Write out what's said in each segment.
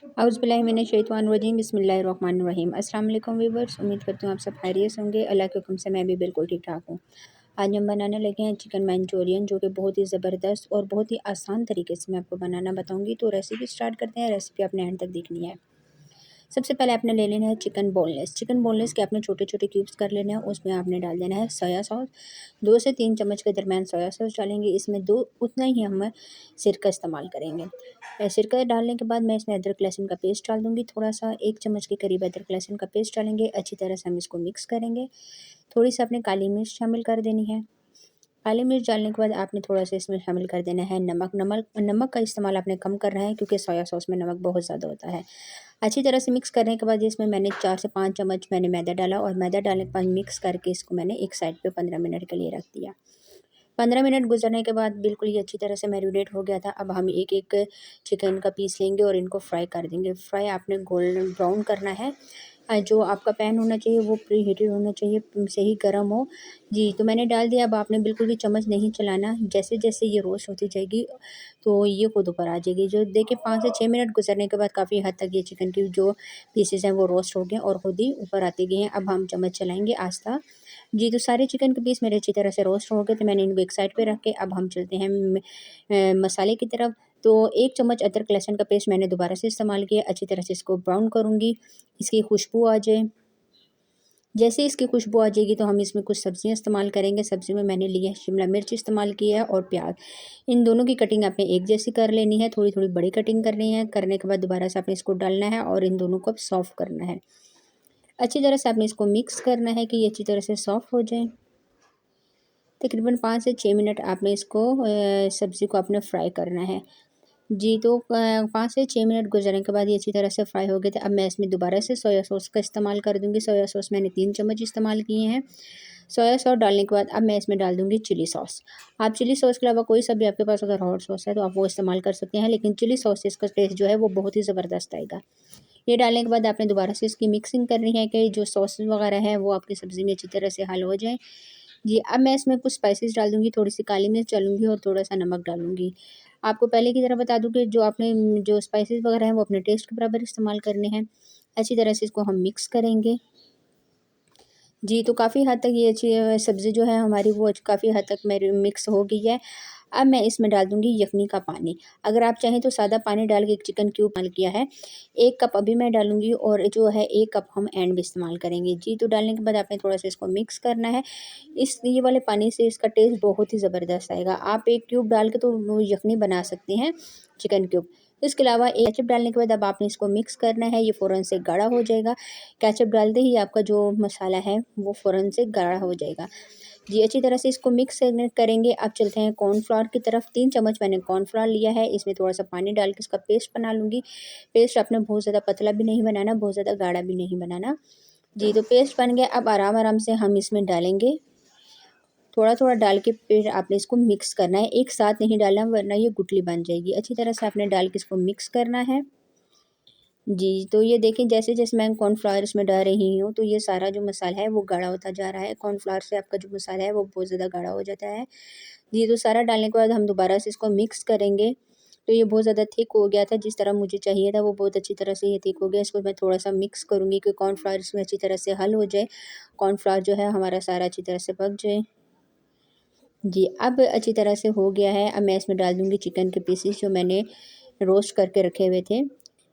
औज़ुबिल्लाहिमिनश्शैतानिर्रजीम बिस्मिल्लाहिर्रहमानिर्रहीम। अस्सलाम वालेकुम व्यूअर्स, उम्मीद करती हूँ आप सब खैरियत से होंगे। अल्लाह के हुक्म से मैं भी बिल्कुल ठीक ठाक हूँ। आज हम बनाने लगे हैं चिकन मंचूरियन, जो कि बहुत ही ज़बरदस्त और बहुत ही आसान तरीके से मैं आपको बनाना बताऊँगी। तो रेसिपी स्टार्ट करते हैं। रेसिपी आपने एंड तक देखनी है। सबसे पहले आपने ले लेना है चिकन बोनलेस। चिकन बोनलेस के आपने छोटे छोटे क्यूब्स कर लेने हैं। उसमें आपने डाल देना है सोया सॉस। 2 से 3 चम्मच के दरमियान सोया सॉस डालेंगे। इसमें 2 उतना ही हम सिरका इस्तेमाल करेंगे। सिरका डालने के बाद मैं इसमें अदरक लहसुन का पेस्ट डाल दूँगी। थोड़ा-सा 1 चम्मच के करीब अदरक लहसुन का पेस्ट डालेंगे। अच्छी तरह से हम इसको मिक्स करेंगे। थोड़ी-सी आपने काली मिर्च शामिल कर देनी है। काली मिर्च डालने के बाद आपने थोड़ा-सा इसमें शामिल कर देना है नमक। नमक का इस्तेमाल आपने कम करना है, क्योंकि सोया सॉस में नमक बहुत ज़्यादा होता है। अच्छी तरह से मिक्स करने के बाद इसमें मैंने 4 से 5 चम्मच मैंने मैदा डाला, और मैदा डालने के बाद मिक्स करके इसको मैंने एक साइड पे 15 मिनट के लिए रख दिया। 15 मिनट गुजरने के बाद बिल्कुल ही अच्छी तरह से मैरिनेट हो गया था। अब हम एक-एक चिकन का पीस लेंगे और इनको फ्राई कर देंगे। फ्राई आपने गोल्डन ब्राउन करना है। जो आपका पैन होना चाहिए वो प्री हीटेड होना चाहिए, सही गर्म हो। जी, तो मैंने डाल दिया। अब आपने बिल्कुल भी चम्मच नहीं चलाना। जैसे-जैसे ये रोस्ट होती जाएगी तो ये खुद ऊपर आ जाएगी। जो देखिए 5 से 6 मिनट गुजरने के बाद काफ़ी हद तक ये चिकन की जो पीसेस हैं वो रोस्ट हो गए और खुद ही ऊपर आते गए हैं। अब हम चम्मच चलाएँगे आहिस्ता। जी, तो सारे चिकन के पीस मेरे अच्छी तरह से रोस्ट हो गए, तो मैंने इनको एक साइड पे रख के अब हम चलते हैं मसाले की तरफ। तो 1 चम्मच अदरक लहसुन का पेस्ट मैंने दोबारा से इस्तेमाल किया। अच्छी तरह से इसको ब्राउन करूँगी, इसकी खुशबू आ जाए। जैसे इसकी खुशबू आ जाएगी तो हम इसमें कुछ सब्ज़ियाँ इस्तेमाल करेंगे। सब्ज़ी में मैंने ली है शिमला मिर्च इस्तेमाल की है और प्याज। इन दोनों की कटिंग आपने एक जैसी कर लेनी है, थोड़ी-थोड़ी बड़ी कटिंग करनी है। करने के बाद दोबारा से आपने इसको डालना है और इन दोनों को अब सॉफ़्ट करना है। अच्छी तरह से आपने इसको मिक्स करना है कि ये अच्छी तरह से सॉफ़्ट हो जाए। तकरीबन 5 से 6 मिनट आपने इसको सब्ज़ी को आपने फ्राई करना है। जी, तो 5 से 6 मिनट गुज़रने के बाद ये अच्छी तरह से फ्राई हो गए थे। अब मैं इसमें दोबारा से सोया सॉस का इस्तेमाल कर दूँगी। सोया सॉस मैंने 3 चम्मच इस्तेमाल किए हैं। सोया सॉस डालने के बाद अब मैं इसमें डाल दूँगी चिली सॉस। आप चिली सॉस के अलावा कोई सा भी आपके पास अगर हॉट सॉस है तो आप वो इस्तेमाल कर सकते हैं, लेकिन चिली सॉस से इसका टेस्ट जो है वो बहुत ही ज़बरदस्त आएगा। ये डालने के बाद आपने दोबारा से इसकी मिक्सिंग करनी है कि जो सॉसेस वगैरह है वो आपकी सब्ज़ी में अच्छी तरह से हल हो जाएँ। जी, अब मैं इसमें कुछ स्पाइसेस डाल दूँगी, थोड़ी-सी काली मिर्च डालूँगी और थोड़ा-सा नमक डालूँगी। आपको पहले की तरह बता दूँ कि जो आपने जो स्पाइसेस वगैरह हैं वो अपने टेस्ट के बराबर इस्तेमाल करने हैं। अच्छी तरह से इसको हम मिक्स करेंगे। जी, तो काफ़ी हद तक ये अच्छी सब्ज़ी जो है हमारी वो काफ़ी हद तक मेरी मिक्स हो गई है। अब मैं इसमें डाल दूँगी यखनी का पानी। अगर आप चाहें तो सादा पानी डाल के एक चिकन क्यूब इस्तेमाल किया है। 1 कप अभी मैं डालूँगी और जो है 1 कप हम एंड में इस्तेमाल करेंगे। जी, तो डालने के बाद आपने थोड़ा-सा इसको मिक्स करना है। इस ये वाले पानी से इसका टेस्ट बहुत ही ज़बरदस्त आएगा। आप 1 क्यूब डाल के तो वो यखनी बना सकते हैं, चिकन क्यूब। इसके अलावा केचप डालने के बाद अब आपने इसको मिक्स करना है, ये फ़ौरन से गाढ़ा हो जाएगा। केचप डालते ही आपका जो मसाला है वो फ़ौरन से गाढ़ा हो जाएगा। जी, अच्छी तरह से इसको मिक्स करेंगे। अब चलते हैं कॉर्नफ्लोर की तरफ। 3 चम्मच मैंने कॉर्नफ्लोर लिया है, इसमें थोड़ा-सा पानी डाल के इसका पेस्ट बना लूँगी। पेस्ट आपने बहुत ज़्यादा पतला भी नहीं बनाना, बहुत ज़्यादा गाढ़ा भी नहीं बनाना। जी, तो पेस्ट बन गया। अब आराम-आराम से हम इसमें डालेंगे। थोड़ा-थोड़ा डाल के फिर आपने इसको मिक्स करना है, एक साथ नहीं डालना वरना ये गुठली बन जाएगी। अच्छी तरह से आपने डाल के इसको मिक्स करना है। जी, तो ये देखें जैसे-जैसे मैं कॉर्नफ्लावर इसमें डाल रही हूँ, तो ये सारा जो मसाला है वो गाढ़ा होता जा रहा है। कॉर्नफ्लावर से आपका जो मसाला है वो बहुत ज़्यादा गाढ़ा हो जाता है। जी, तो सारा डालने के बाद हम दोबारा से इसको मिक्स करेंगे। तो ये बहुत ज़्यादा थिक हो गया था, जिस तरह मुझे चाहिए था वो बहुत अच्छी तरह से ये थिक हो गया। इसको मैं थोड़ा-सा मिक्स करूँगी कि कॉर्नफ्लावर इसमें अच्छी तरह से हल हो जाए। कॉर्नफ्लावर जो है हमारा सारा अच्छी तरह से पक जाए। जी, अब अच्छी तरह से हो गया है। अब मैं इसमें डाल दूँगी चिकन के पीसेस जो मैंने रोस्ट करके रखे हुए थे।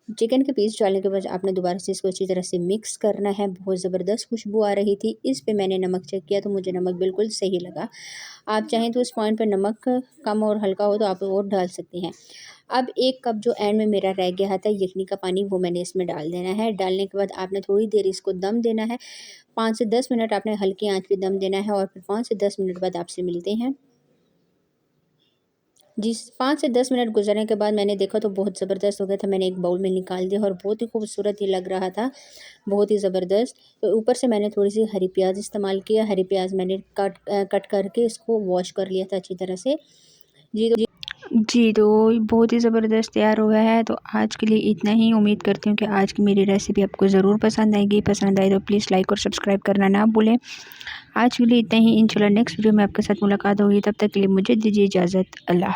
चिकन के पीस डालने के बाद आपने दोबारा से इसको अच्छी तरह से मिक्स करना है। बहुत ज़बरदस्त खुशबू आ रही थी। इस पे मैंने नमक चेक किया तो मुझे नमक बिल्कुल सही लगा। आप चाहें तो इस पॉइंट पे नमक कम और हल्का हो तो आप और डाल सकती हैं। अब 1 कप जो एंड में मेरा रह गया था यखनी का पानी, वो मैंने इसमें डाल देना है। डालने के बाद आपने थोड़ी देर इसको दम देना है। 5 से 10 मिनट आपने हल्की आँच पे दम देना है और फिर 5 से 10 मिनट बाद आपसे मिलते हैं। जी, 5 से 10 मिनट गुज़रने के बाद मैंने देखा तो बहुत ज़बरदस्त हो गया था। मैंने एक बाउल में निकाल दिया और बहुत ही खूबसूरत ये लग रहा था, बहुत ही ज़बरदस्त। तो ऊपर से मैंने थोड़ी-सी हरी प्याज़ इस्तेमाल किया। हरी प्याज़ मैंने कट करके इसको वॉश कर लिया था अच्छी तरह से। जी, तो बहुत ही ज़बरदस्त तैयार हुआ है। तो आज के लिए इतना ही। उम्मीद करती हूँ कि आज की मेरी रेसिपी आपको ज़रूर पसंद आएगी। पसंद आए तो प्लीज़ लाइक और सब्सक्राइब करना ना भूलें। आज के लिए इतना ही। इंशाल्लाह नेक्स्ट वीडियो में आपके साथ मुलाकात होगी। तब तक के लिए मुझे दीजिए इजाज़त। अल्लाह।